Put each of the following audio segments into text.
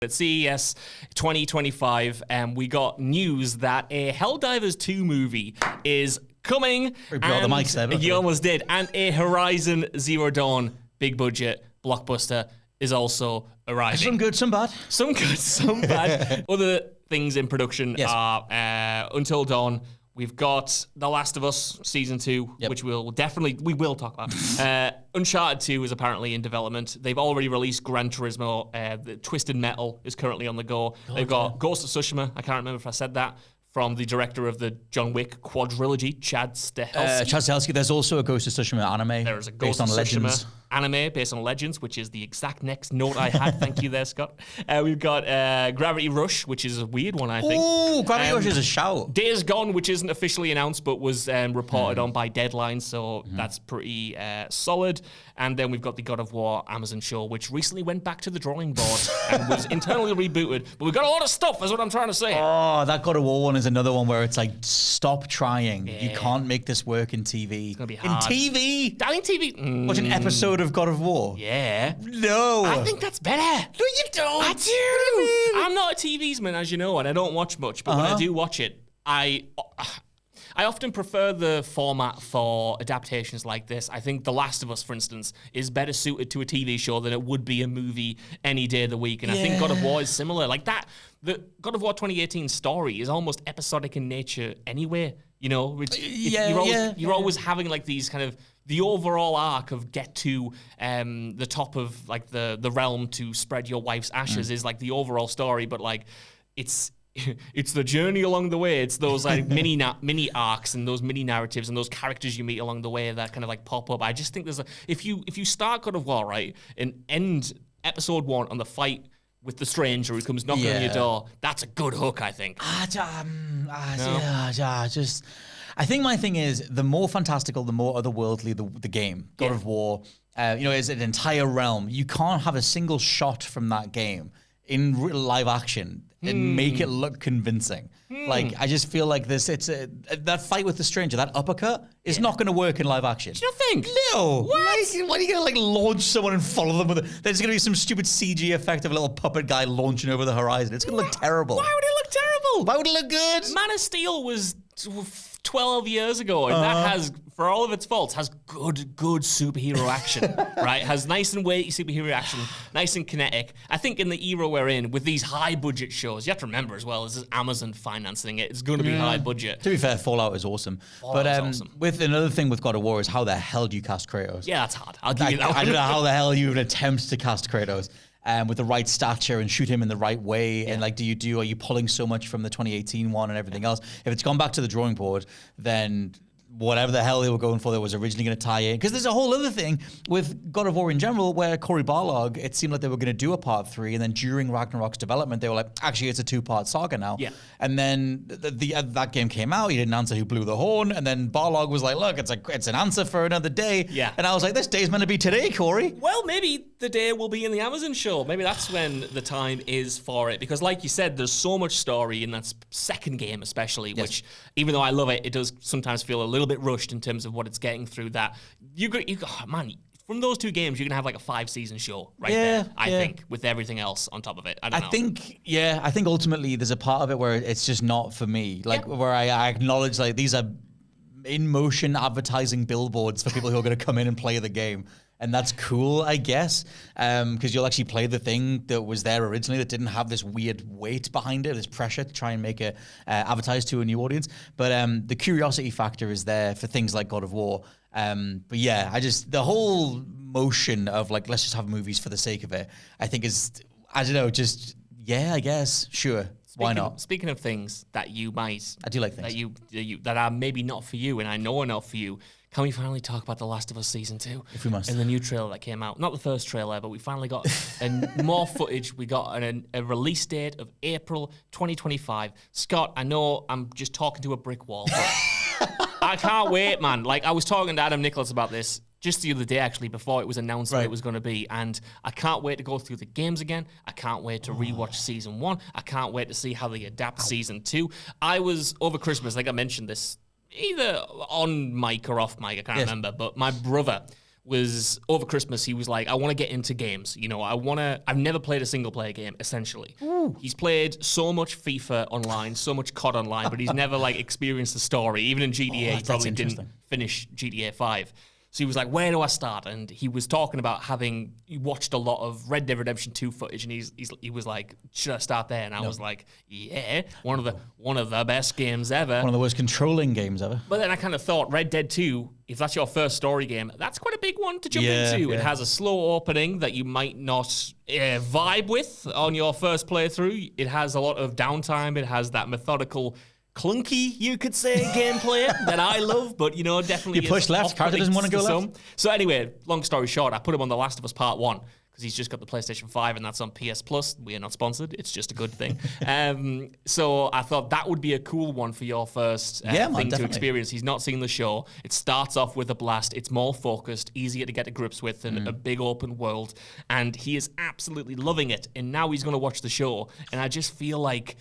At CES 2025, we got news that a Helldivers 2 movie is coming. We brought the mics there, you almost did. And a Horizon Zero Dawn big budget blockbuster is also arriving. Some good, some bad. Some good, some bad. Other things in production are Until Dawn. We've got The Last of Us Season 2, which we will talk about. Uncharted 2 is apparently in development. They've already released Gran Turismo. The Twisted Metal is currently on the go. They've got Ghost of Tsushima. I can't remember if I said that. From the director of the John Wick quadrilogy, Chad Stahelski. There's also a Ghost of Tsushima anime. There is a Ghost of Tsushima anime based on Legends, which is the exact next note I had. Thank you there, Scott. We've got Gravity Rush, which is a weird one, I think. Ooh, Gravity Rush is a shout. Days Gone, which isn't officially announced, but was reported on by Deadline, so that's pretty solid. And then we've got the God of War Amazon show, which recently went back to the drawing board and was internally rebooted. But we've got a lot of stuff, is what I'm trying to say. Oh, that God of War one is another one where it's like, stop trying. Yeah. You can't make this work in TV. It's going to be hard. In TV? In TV? Watch an episode of God of War? Yeah. No. I think that's better. No, you don't. I do. I'm not a TV's man, as you know, and I don't watch much. But when I do watch it, I often prefer the format for adaptations like this. I think The Last of Us, for instance, is better suited to a TV show than it would be a movie any day of the week. And I think God of War is similar. Like that, the God of War 2018 story is almost episodic in nature anyway. You know, you're always having like these kind of the overall arc of get to the top of like the realm to spread your wife's ashes is like the overall story, but like it's the journey along the way. It's those like mini arcs and those mini narratives and those characters you meet along the way that kind of like pop up. I just think there's if you start God of War right and end episode 1 on the fight with the stranger who comes knocking on your door, that's a good hook, I think. I think my thing is the more fantastical, the more otherworldly the game. God of War, is an entire realm. You can't have a single shot from that game in live action and make it look convincing. Like, I just feel like that fight with the stranger, that uppercut, is not going to work in live action. Do you think? No. What? Why are you going to launch someone and follow them with it? There's going to be some stupid CG effect of a little puppet guy launching over the horizon. It's going to look terrible. Why would it look terrible? Why would it look good? Man of Steel was 12 years ago, and that has, for all of its faults, has good superhero action, right? Has nice and weighty superhero action, nice and kinetic. I think in the era we're in, with these high-budget shows, you have to remember as well, this is Amazon financing it. It's going to be high budget. To be fair, Fallout is awesome. Awesome. With another thing with God of War is how the hell do you cast Kratos? Yeah, that's hard. I'll give you that one. I don't know how the hell you even attempt to cast Kratos. With the right stature and shoot him in the right way. And like, are you pulling so much from the 2018 one and everything else? If it's gone back to the drawing board, then whatever the hell they were going for, that was originally going to tie in. Because there's a whole other thing with God of War in general, where Cory Barlog, it seemed like they were going to do a part 3, and then during Ragnarok's development, they were like, actually, it's a 2-part saga now. Yeah. And then that game came out, he didn't answer who blew the horn, and then Barlog was like, look, it's an answer for another day. Yeah. And I was like, this day's meant to be today, Cory. Well, maybe the day will be in the Amazon show. Maybe that's when the time is for it. Because like you said, there's so much story in that second game especially, which, even though I love it, it does sometimes feel a little bit rushed in terms of what it's getting through. That man, from those 2 games, you're gonna have like a 5-season show right there. I think, with everything else on top of it. I think ultimately there's a part of it where it's just not for me. Like where I acknowledge like these are in motion advertising billboards for people who are going to come in and play the game. And that's cool, I guess, because you'll actually play the thing that was there originally that didn't have this weird weight behind it, this pressure to try and make it advertised to a new audience. But the curiosity factor is there for things like God of War. But yeah, the whole motion of like, let's just have movies for the sake of it, I think is, I don't know, I guess, sure. Why not? Speaking of things that you might... I do like things. That are maybe not for you, and I know are not for you, can we finally talk about The Last of Us Season 2? If we must. In the new trailer that came out. Not the first trailer, but we finally got more footage. We got a release date of April 2025. Scott, I know I'm just talking to a brick wall, but I can't wait, man. Like, I was talking to Adam Nicholas about this just the other day, actually, before it was announced that it was going to be. And I can't wait to go through the games again. I can't wait to rewatch Season 1. I can't wait to see how they adapt Season 2. I was, over Christmas, like I mentioned this, either on mic or off mic, I can't remember, but my brother was over Christmas. He was like, I want to get into games. You know, I've never played a single player game, essentially. Ooh. He's played so much FIFA online, so much COD online, but he's never like experienced the story. Even in GTA, he probably didn't finish GTA 5. So he was like, where do I start? And he was talking about having watched a lot of Red Dead Redemption 2 footage, and he was like, should I start there? And I was like, yeah, one of the best games ever. One of the worst controlling games ever. But then I kind of thought, Red Dead 2, if that's your first story game, that's quite a big one to jump into. Yeah. It has a slow opening that you might not vibe with on your first playthrough. It has a lot of downtime. It has that methodical, clunky, you could say, gameplay that I love, but you know, definitely you push left, character doesn't want to go left. So anyway, long story short, I put him on The Last of Us Part 1 because he's just got the PlayStation 5 and that's on PS Plus. We are not sponsored. It's just a good thing. So I thought that would be a cool one for your first thing to experience. He's not seen the show. It starts off with a blast. It's more focused, easier to get to grips with, and a big open world. And he is absolutely loving it. And now he's going to watch the show. And I just feel like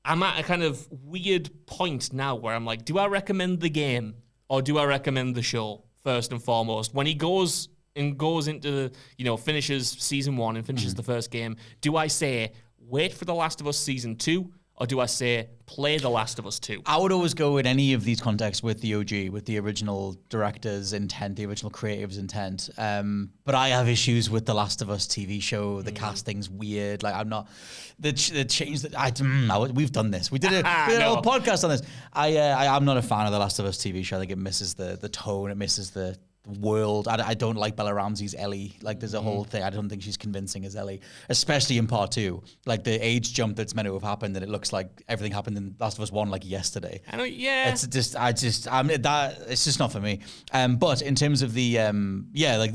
I'm at a kind of weird point now where I'm like, do I recommend the game or do I recommend the show first and foremost? When he goes into, finishes season 1 and finishes the first game, do I say, wait for The Last of Us season 2? Or do I say, play The Last of Us 2? I would always go in any of these contexts with the OG, with the original director's intent, the original creative's intent. But I have issues with The Last of Us TV show. The casting's weird. Like, I'm not... The change that... we've done this. We did a whole podcast on this. I'm not a fan of The Last of Us TV show. I think it misses the tone. It misses the world. I don't like Bella Ramsey's Ellie. Like, there's a whole thing. I don't think she's convincing as Ellie, especially in part 2. Like, the age jump that's meant to have happened, and it looks like everything happened in Last of Us 1 like yesterday. I know, yeah. It's just not for me. But in terms of the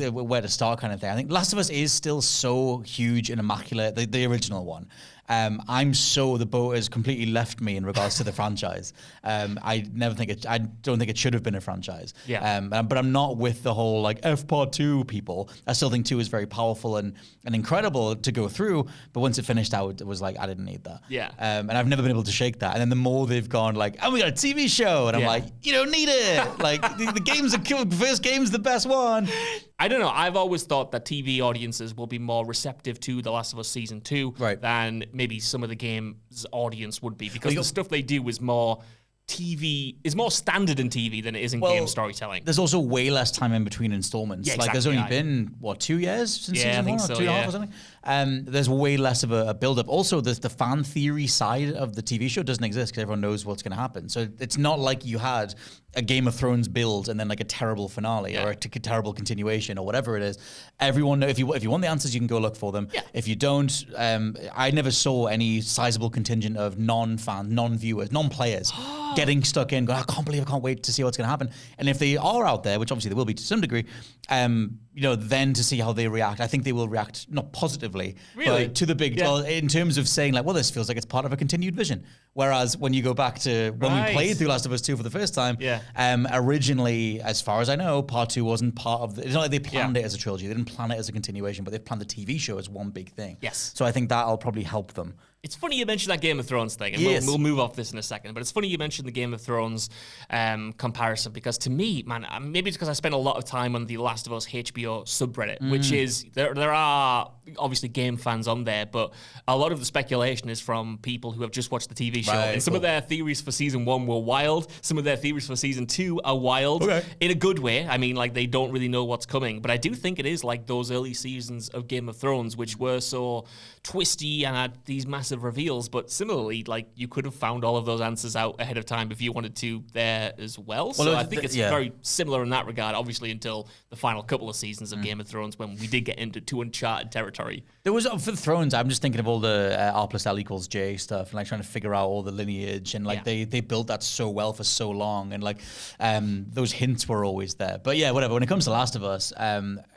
where to start kind of thing, I think Last of Us is still so huge and immaculate. The original one. The boat has completely left me in regards to the franchise. I don't think it should have been a franchise. Yeah. But I'm not with the whole like F part 2 people. I still think 2 is very powerful and incredible to go through. But once it finished out, it was like, I didn't need that. Yeah. And I've never been able to shake that. And then the more they've gone like, oh, we got a TV show. And I'm like, you don't need it. Like the game's the first game's the best one. I don't know. I've always thought that TV audiences will be more receptive to The Last of Us Season 2 than maybe some of the game's audience would be, because the stuff they do is more standard in TV than it is in game storytelling. There's also way less time in between installments. Yeah, exactly. Like, there's only been, 2 years since season 1? So, 2.5 or something? There's way less of a build-up. Also, the fan theory side of the TV show doesn't exist because everyone knows what's going to happen. So it's not like you had a Game of Thrones build and then like a terrible finale or a terrible continuation or whatever it is. Everyone knows, if you want the answers, you can go look for them. Yeah. If you don't, I never saw any sizable contingent of non-fans, non-viewers, non-players getting stuck in, going, I can't wait to see what's going to happen. And if they are out there, which obviously there will be to some degree, then to see how they react. I think they will react not positively, but to the big, in terms of saying like, well, this feels like it's part of a continued vision. Whereas when you go back to when we played through Last of Us 2 for the first time, originally, as far as I know, part 2 wasn't part of it's not like they planned it as a trilogy. They didn't plan it as a continuation, but they've planned the TV show as one big thing. Yes. So I think that'll probably help them. It's funny you mentioned that Game of Thrones thing, and we'll move off this in a second, but it's funny you mentioned the Game of Thrones comparison, because to me, man, maybe it's because I spent a lot of time on the Last of Us HBO subreddit, which is, there are obviously game fans on there, but a lot of the speculation is from people who have just watched the TV show, and some of their theories for season 1 were wild, some of their theories for season 2 are wild, in a good way. I mean, like, they don't really know what's coming, but I do think it is like those early seasons of Game of Thrones, which were so twisty and had these massive reveals, but similarly, like, you could have found all of those answers out ahead of time if you wanted to there as well. So I think it's very similar in that regard, obviously, until the final couple of seasons of Game of Thrones, when we did get into uncharted territory. There was, for the Thrones, I'm just thinking of all the R plus L equals J stuff, and like trying to figure out all the lineage, and like they built that so well for so long, and like those hints were always there. But yeah, whatever. When it comes to Last of Us,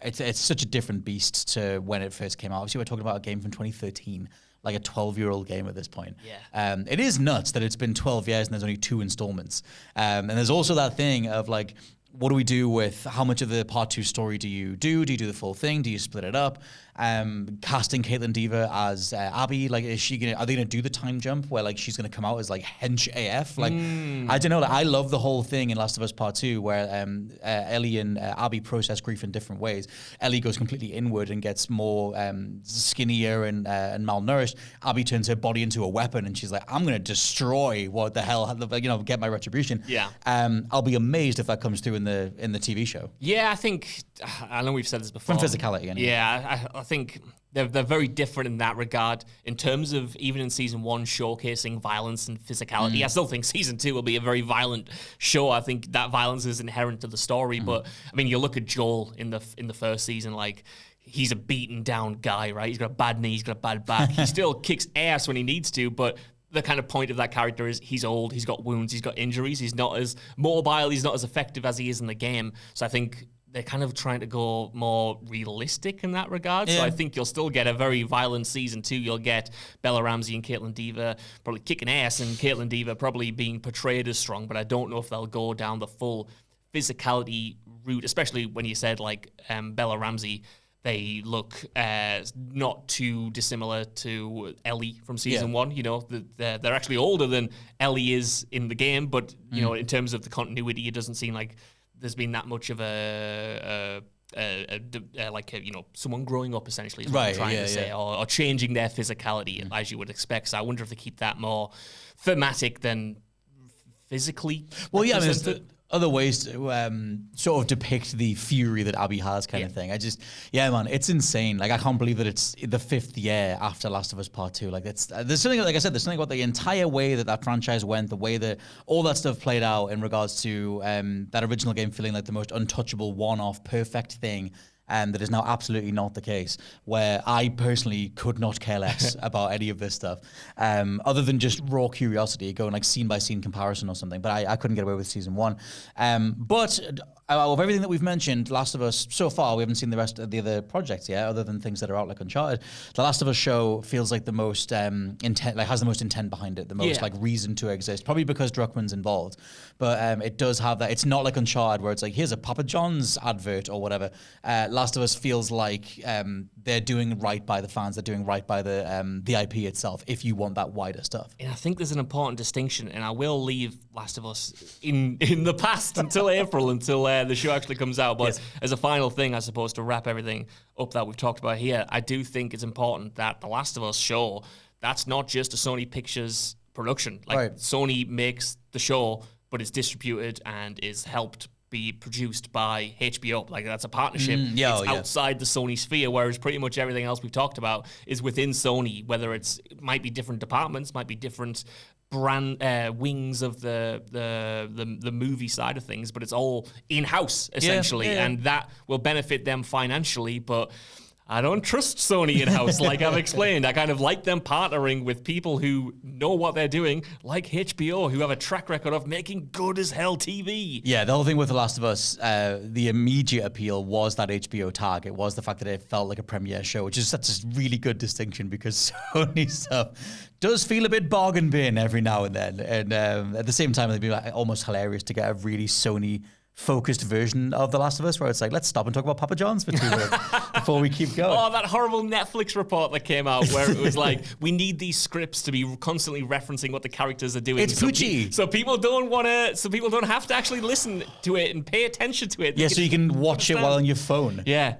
it's such a different beast to when it first came out. Obviously, we're talking about a game from 2013. Like a 12-year-old game at this point. Yeah. It is nuts that it's been 12 years and there's only 2 installments. And there's also that thing of like, what do we do with how much of the part 2 story do you do? Do you do the full thing? Do you split it up? casting Caitlin Dever as Abby, like, are they gonna do the time jump where like she's gonna come out as like hench AF? Like, I don't know. Like, I love the whole thing in Last of Us Part 2 where Ellie and Abby process grief in different ways. Ellie goes completely inward and gets more skinnier and malnourished. Abby turns her body into a weapon, and she's like, "I'm gonna destroy what the hell, get my retribution." Yeah. I'll be amazed if that comes through in the TV show. Yeah, I know we've said this before. From physicality, anyway. Yeah, I think they're very different in that regard. In terms of even in season 1 showcasing violence and physicality, I still think season 2 will be a very violent show. I think that violence is inherent to the story. But I mean, you look at Joel in the first season, like, he's a beaten down guy, right? He's got a bad knee, he's got a bad back. He still kicks ass when he needs to, but the kind of point of that character is he's old, he's got wounds, he's got injuries, he's not as mobile, he's not as effective as he is in the game. So I think they're kind of trying to go more realistic in that regard. Yeah. So I think you'll still get a very violent season 2. You'll get Bella Ramsey and Caitlin Dever probably kicking ass, and Caitlin Dever probably being portrayed as strong, but I don't know if they'll go down the full physicality route, especially when you said like Bella Ramsey. They look not too dissimilar to Ellie from season 1. You know, they're actually older than Ellie is in the game, but you know, in terms of the continuity, it doesn't seem like there's been that much of someone growing up, essentially, is what I'm trying to say, or changing their physicality, as you would expect. So I wonder if they keep that more thematic than physically. Well, yeah, I mean, there's other ways to sort of depict the fury that Abby has, kind of thing. Man, it's insane. Like, I can't believe that it's the 5th year after Last of Us Part 2. Like, there's something, like I said, there's something about the entire way that franchise went, the way that all that stuff played out in regards to that original game feeling like the most untouchable, one-off, perfect thing. That is now absolutely not the case, where I personally could not care less about any of this stuff, other than just raw curiosity, going like scene-by-scene comparison or something, but I couldn't get away with season 1. But of everything that we've mentioned, Last of Us, so far, we haven't seen the rest of the other projects yet, other than things that are out like Uncharted. The Last of Us show feels like the most intent, like has the most intent behind it, the most like reason to exist, probably because Druckmann's involved. But it does have that. It's not like Uncharted where it's like, here's a Papa John's advert or whatever. Last of Us feels like they're doing right by the fans, they're doing right by the IP itself, if you want that wider stuff. And I think there's an important distinction, and I will leave Last of Us in the past until April, until the show actually comes out. But as a final thing, I suppose, to wrap everything up that we've talked about here, I do think it's important that the Last of Us show, that's not just a Sony Pictures production. Like, Sony makes the show, but it's distributed and is helped be produced by HBO. Like, that's a partnership. It's outside the Sony sphere, whereas pretty much everything else we've talked about is within Sony, whether it might be different departments, might be different brand wings of the movie side of things, but it's all in-house, essentially, and that will benefit them financially, but I don't trust Sony in-house, like I've explained. I kind of like them partnering with people who know what they're doing, like HBO, who have a track record of making good as hell TV. Yeah, the whole thing with The Last of Us, the immediate appeal was that HBO tag. It was the fact that it felt like a premiere show, which is such a really good distinction because Sony stuff does feel a bit bargain bin every now and then. And at the same time, it'd be almost hilarious to get a really Sony focused version of The Last of Us where it's like, let's stop and talk about Papa John's for 2 minutes before we keep going. Oh, that horrible Netflix report that came out where it was like, we need these scripts to be constantly referencing what the characters are doing. It's Poochie. So people don't have to actually listen to it and pay attention to it. Yeah, so you can watch it while on your phone. Yeah.